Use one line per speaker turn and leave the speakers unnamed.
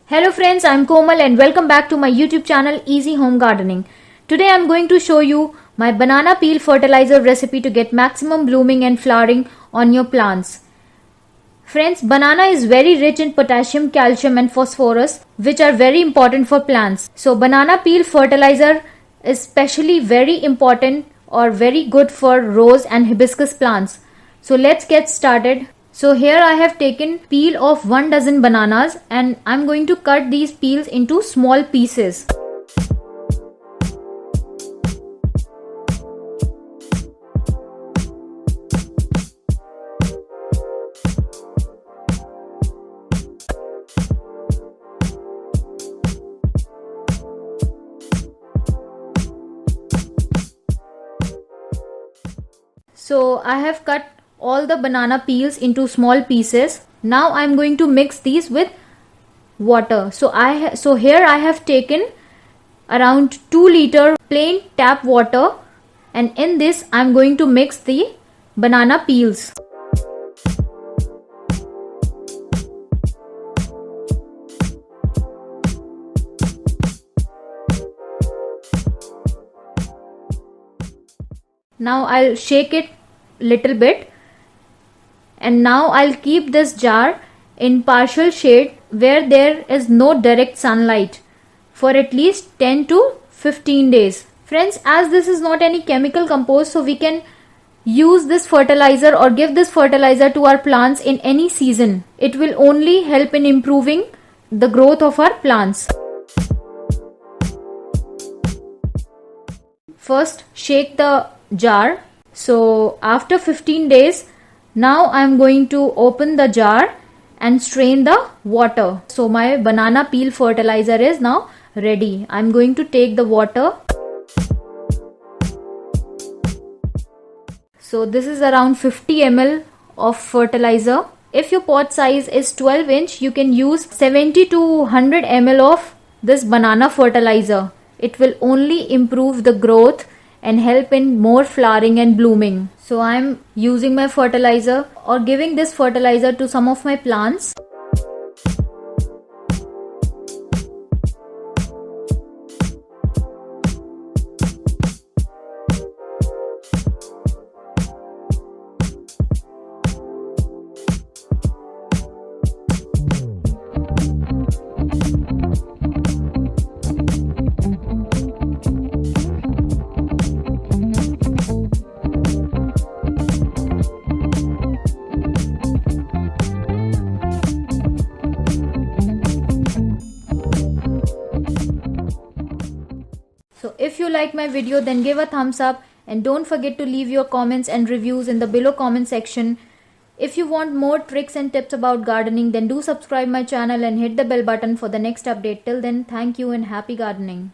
Hello friends, I'm Komal and welcome back to my YouTube channel Easy Home Gardening. Today I'm going to show you my banana peel fertilizer recipe to get maximum blooming and flowering on your plants. Friends, banana is very rich in potassium, calcium and phosphorus, which are very important for plants. So banana peel fertilizer is especially very important or very good for rose and hibiscus plants. So let's get started. So here I have taken peel of 1 dozen bananas and I'm going to cut these peels into small pieces. So I have cut all the banana peels into small pieces. Now I am going to mix these with water. So here I have taken around 2 liter plain tap water, and in this I am going to mix the banana peels. Now I'll shake it little bit. And now I'll keep this jar in partial shade where there is no direct sunlight for at least 10 to 15 days. Friends, as this is not any chemical compost, so we can use this fertilizer or give this fertilizer to our plants in any season. It will only help in improving the growth of our plants. First, shake the jar. So after 15 days, now I am going to open the jar and strain the water. So my banana peel fertilizer is now ready. I am going to take the water. So this is around 50 ml of fertilizer. If your pot size is 12 inch, you can use 70 to 100 ml of this banana fertilizer. It will only improve the growth and help in more flowering and blooming. So I am using my fertilizer or giving this fertilizer to some of my plants. So if you like my video, then give a thumbs up and don't forget to leave your comments and reviews in the below comment section. If you want more tricks and tips about gardening, then do subscribe my channel and hit the bell button for the next update. Till then, thank you and happy gardening.